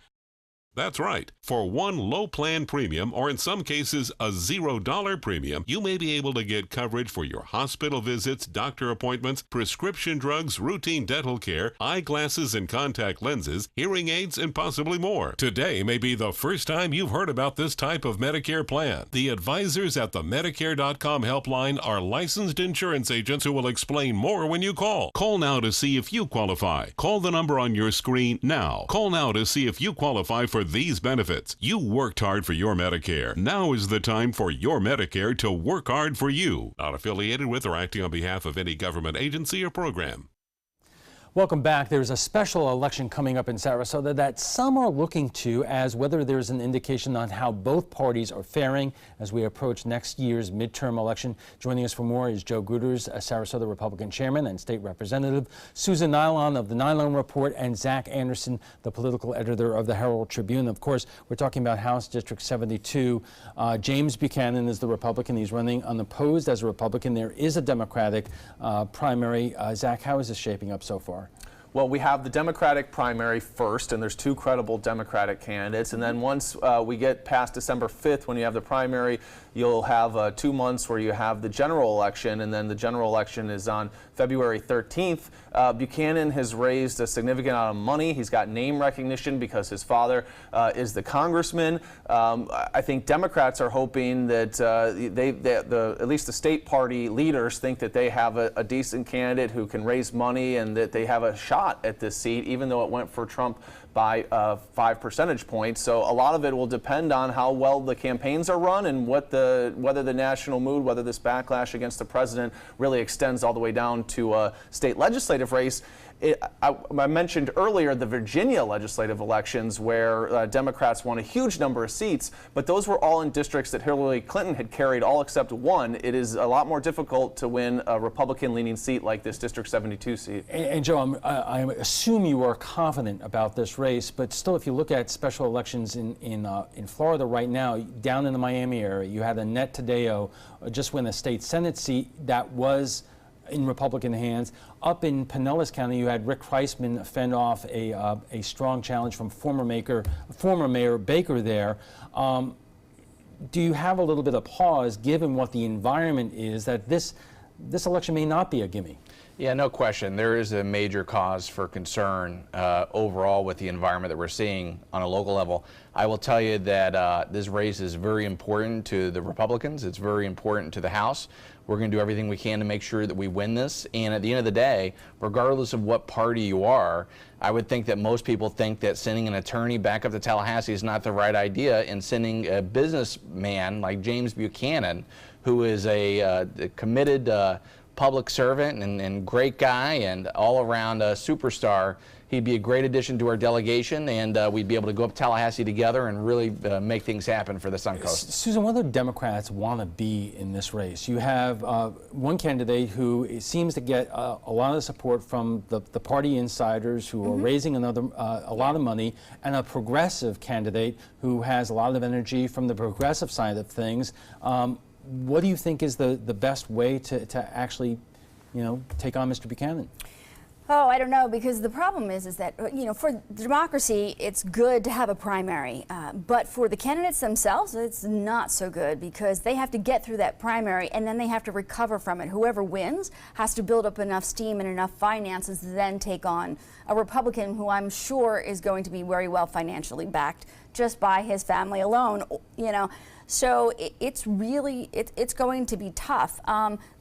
That's right. For one low plan premium, or in some cases a $0 premium, you may be able to get coverage for your hospital visits, doctor appointments, prescription drugs, routine dental care, eyeglasses and contact lenses, hearing aids, and possibly more. Today may be the first time you've heard about this type of Medicare plan. The advisors at the Medicare.com helpline are licensed insurance agents who will explain more when you call. Call now to see if you qualify. Call the number on your screen now. Call now to see if you qualify for these benefits. You worked hard for your Medicare. Now is the time for your Medicare to work hard for you. Not affiliated with or acting on behalf of any government agency or program. Welcome back. There's a special election coming up in Sarasota that some are looking to as whether there's an indication on how both parties are faring as we approach next year's midterm election. Joining us for more is Joe Gruters, a Sarasota Republican chairman and state representative, Susan Nylon of the Nylon Report, and Zach Anderson, the political editor of the Herald Tribune. Of course, we're talking about House District 72. James Buchanan is the Republican. He's running unopposed as a Republican. There is a Democratic primary. Zach, how is this shaping up so far? Well, we have the Democratic primary first, and there's two credible Democratic candidates. And then once we get past December 5th, when you have the primary, you'll have 2 months where you have the general election, and then the general election is on February 13th. Buchanan has raised a significant amount of money. He's got name recognition because his father is the congressman. I think Democrats are hoping that at least the state party leaders think that they have a decent candidate who can raise money and that they have a shot at this seat, even though it went for Trump by 5 percentage points. So a lot of it will depend on how well the campaigns are run and whether the national mood, whether this backlash against the president really extends all the way down to a state legislative race. I mentioned earlier the Virginia legislative elections where Democrats won a huge number of seats, but those were all in districts that Hillary Clinton had carried all except one. It is a lot more difficult to win a Republican-leaning seat like this District 72 seat. And Joe, I assume you are confident about this race, but still, if you look at special elections in Florida right now, down in the Miami area, you had Annette Taddeo just win a state Senate seat that was in Republican hands. Up in Pinellas County, you had Rick Kreisman fend off a strong challenge from former Mayor Baker there. Do you have a little bit of pause, given what the environment is, that this election may not be a gimme? Yeah, no question. There is a major cause for concern overall with the environment that we're seeing on a local level. I will tell you that this race is very important to the Republicans. It's very important to the House. We're going to do everything we can to make sure that we win this. And at the end of the day, regardless of what party you are, I would think that most people think that sending an attorney back up to Tallahassee is not the right idea, and sending a businessman like James Buchanan, who is a committed public servant and great guy and all-around superstar. He'd be a great addition to our delegation, and we'd be able to go up Tallahassee together and really make things happen for the Suncoast. Susan, what do Democrats want to be in this race? You have one candidate who seems to get a lot of support from the party insiders who are raising a lot of money, and a progressive candidate who has a lot of energy from the progressive side of things. What do you think is the best way to actually, take on Mr. Buchanan? Oh, I don't know, because the problem is that, for democracy, it's good to have a primary. But for the candidates themselves, it's not so good, because they have to get through that primary and then they have to recover from it. Whoever wins has to build up enough steam and enough finances to then take on a Republican who I'm sure is going to be very well financially backed just by his family alone, So it's going to be tough.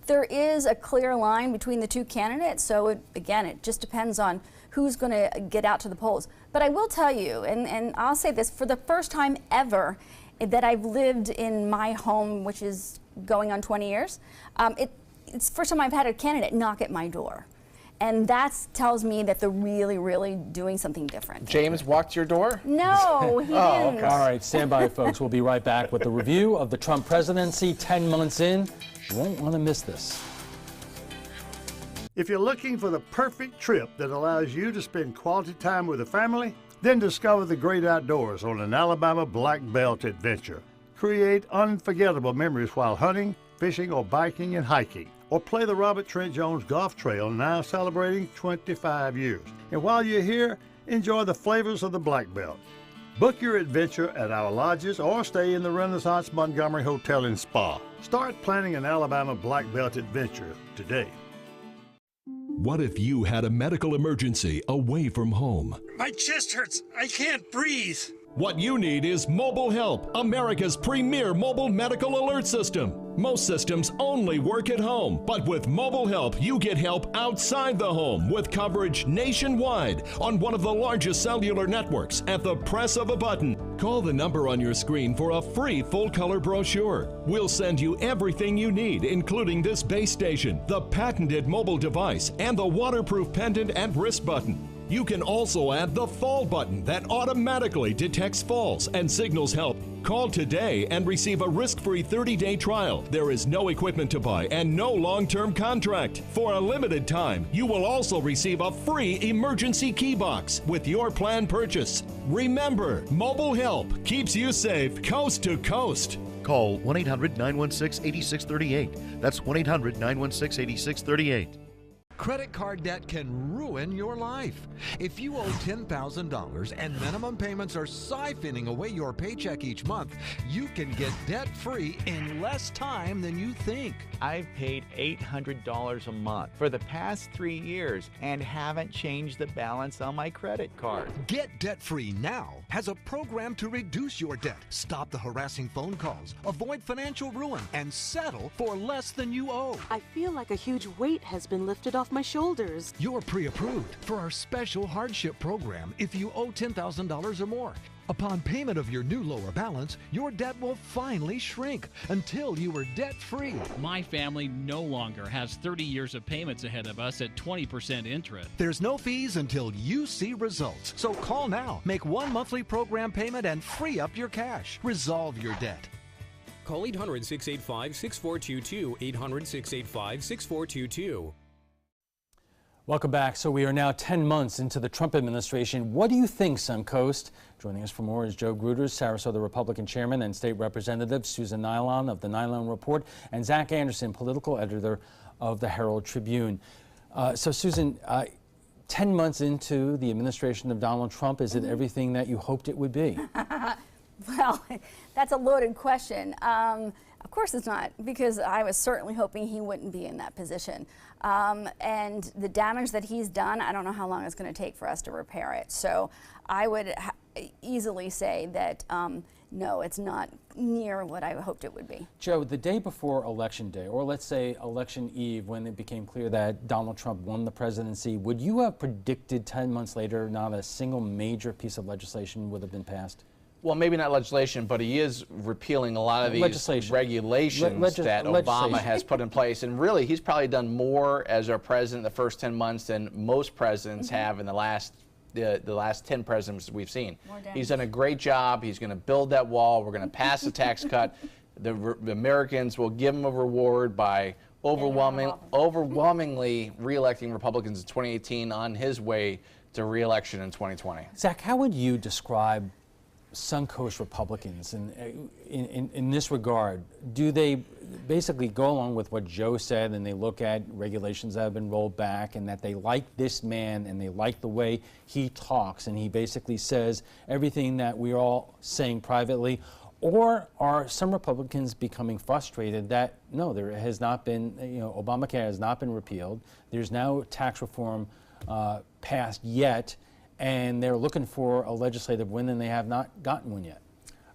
There is a clear line between the two candidates, so it just depends on who's going to get out to the polls. But I will tell you, and I'll say this, for the first time ever that I've lived in my home, which is going on 20 years, it's the first time I've had a candidate knock at my door. And that tells me that they're really, really doing something different. James walked your door? No, he didn't. Okay. All right, stand by, folks. We'll be right back with the review of the Trump presidency 10 months in. You won't want to miss this. If you're looking for the perfect trip that allows you to spend quality time with a family, then discover the great outdoors on an Alabama Black Belt adventure. Create unforgettable memories while hunting, fishing, or biking and hiking. Or play the Robert Trent Jones Golf Trail, now celebrating 25 years. And while you're here, enjoy the flavors of the Black Belt. Book your adventure at our lodges or stay in the Renaissance Montgomery Hotel and Spa. Start planning an Alabama Black Belt adventure today. What if you had a medical emergency away from home? My chest hurts. I can't breathe. What you need is Mobile Help, America's premier mobile medical alert system. Most systems only work at home, but with Mobile Help, you get help outside the home with coverage nationwide on one of the largest cellular networks at the press of a button. Call the number on your screen for a free full-color brochure. We'll send you everything you need, including this base station, the patented mobile device, and the waterproof pendant and wrist button. You can also add the fall button that automatically detects falls and signals help. Call today and receive a risk-free 30-day trial. There is no equipment to buy and no long-term contract. For a limited time, you will also receive a free emergency key box with your plan purchase. Remember, Mobile Help keeps you safe coast to coast. Call 1-800-916-8638. That's 1-800-916-8638. Credit card debt can ruin your life. If you owe $10,000 and minimum payments are siphoning away your paycheck each month, you can get debt-free in less time than you think. I've paid $800 a month for the past 3 years and haven't changed the balance on my credit card. Get debt-free now has a program to reduce your debt, stop the harassing phone calls, avoid financial ruin, and settle for less than you owe. I feel like a huge weight has been lifted off my shoulders. You're pre-approved for our special hardship program if you owe $10,000 or more. Upon payment of your new lower balance, your debt will finally shrink until you are debt-free. My family no longer has 30 years of payments ahead of us at 20% interest. There's no fees until you see results. So call now, make one monthly program payment, and free up your cash. Resolve your debt. Call 800-685-6422, 800-685-6422. Welcome back. So we are now 10 months into the Trump administration. What do you think, Suncoast? Joining us for more is Joe Gruters, Sarasota Republican Chairman, and State Representative Susan Nylon of the Nylon Report, and Zach Anderson, political editor of the Herald Tribune. So Susan, 10 months into the administration of Donald Trump, is it everything that you hoped it would be? Well, that's a loaded question. Of course it's not, because I was certainly hoping he wouldn't be in that position. And the damage that he's done, I don't know how long it's going to take for us to repair it. So I would easily say that no, it's not near what I hoped it would be. Joe, the day before Election Day, or let's say Election Eve, when it became clear that Donald Trump won the presidency, would you have predicted 10 months later not a single major piece of legislation would have been passed? Well, maybe not legislation, but he is repealing a lot of these regulations that Obama has put in place. And really, he's probably done more as our president the first 10 months than most presidents have in the last 10 presidents we've seen. He's done a great job. He's going to build that wall. We're going to pass the tax cut. The Americans will give him a reward by overwhelmingly re-electing Republicans in 2018 on his way to re-election in 2020. Zach, how would you describe Suncoast Republicans in this regard? Do they basically go along with what Joe said and they look at regulations that have been rolled back and that they like this man and they like the way he talks and he basically says everything that we're all saying privately? Or are some Republicans becoming frustrated that no, there has not been, Obamacare has not been repealed, there's no tax reform passed yet, and they're looking for a legislative win, and they have not gotten one yet?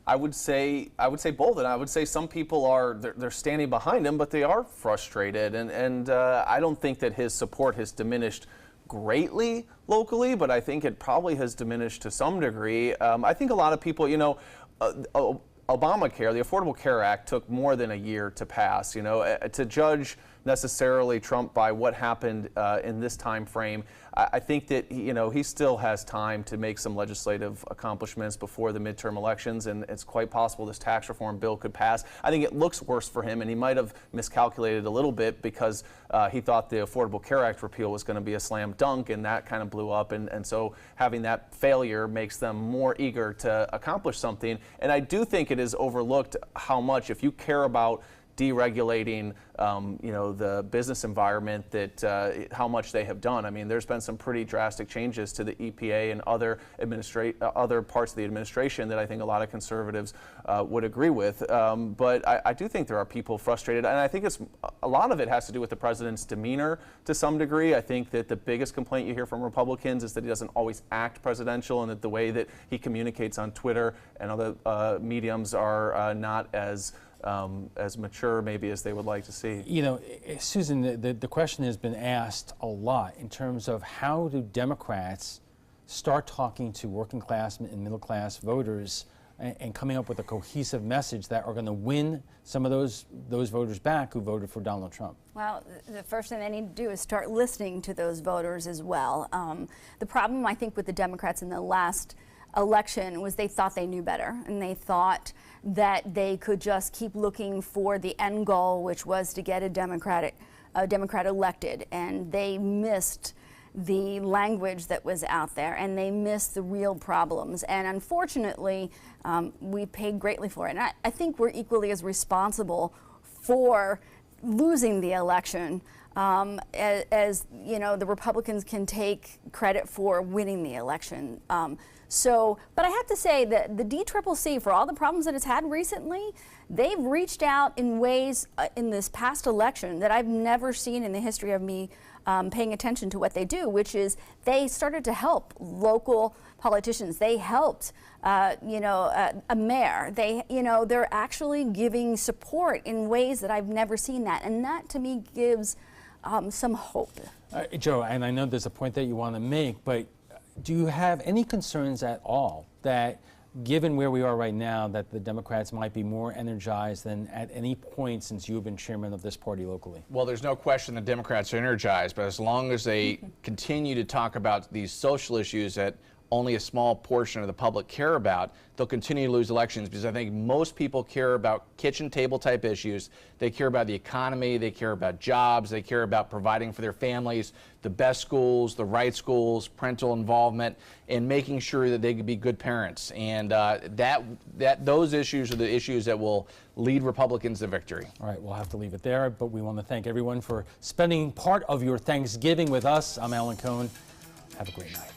I would say both, and I would say some people they're standing behind him, but they are frustrated, and I don't think that his support has diminished greatly locally, but I think it probably has diminished to some degree. I think a lot of people, Obamacare, the Affordable Care Act, took more than a year to pass. You know, to judge necessarily Trump by what happened in this time frame, I think that he still has time to make some legislative accomplishments before the midterm elections, and it's quite possible this tax reform bill could pass. I think it looks worse for him, and he might have miscalculated a little bit because he thought the Affordable Care Act repeal was going to be a slam dunk, and that kind of blew up, and so having that failure makes them more eager to accomplish something. And I do think it is overlooked how much, if you care about deregulating, the business environment, that how much they have done. I mean, there's been some pretty drastic changes to the EPA and other parts of the administration that I think a lot of conservatives would agree with. But I do think there are people frustrated, and I think a lot of it has to do with the president's demeanor to some degree. I think that the biggest complaint you hear from Republicans is that he doesn't always act presidential, and that the way that he communicates on Twitter and other mediums are not as mature maybe as they would like to see. You know, Susan, the question has been asked a lot in terms of how do Democrats start talking to working class and middle class voters and coming up with a cohesive message that are going to win some of those voters back who voted for Donald Trump? Well, the first thing they need to do is start listening to those voters as well. The problem, I think, with the Democrats in the last election was they thought they knew better, and they thought that they could just keep looking for the end goal, which was to get a Democrat elected, and they missed the language that was out there, and they missed the real problems. And unfortunately, we paid greatly for it. And I think we're equally as responsible for losing the election as the Republicans can take credit for winning the election. But I have to say that the DCCC, for all the problems that it's had recently, they've reached out in ways in this past election that I've never seen in the history of me paying attention to what they do, which is they started to help local politicians. They helped, a mayor. They're actually giving support in ways that I've never seen that, and that to me gives some hope. Joe, and I know there's a point that you want to make, but do you have any concerns at all that, given where we are right now, that the Democrats might be more energized than at any point since you've been chairman of this party locally? Well, there's no question the Democrats are energized, but as long as they continue to talk about these social issues that only a small portion of the public care about, they'll continue to lose elections, because I think most people care about kitchen table type issues. They care about the economy, they care about jobs, they care about providing for their families, the best schools, the right schools, parental involvement, and making sure that they can be good parents. And those issues are the issues that will lead Republicans to victory. All right, we'll have to leave it there, but we want to thank everyone for spending part of your Thanksgiving with us. I'm Alan Cohn. Have a great night.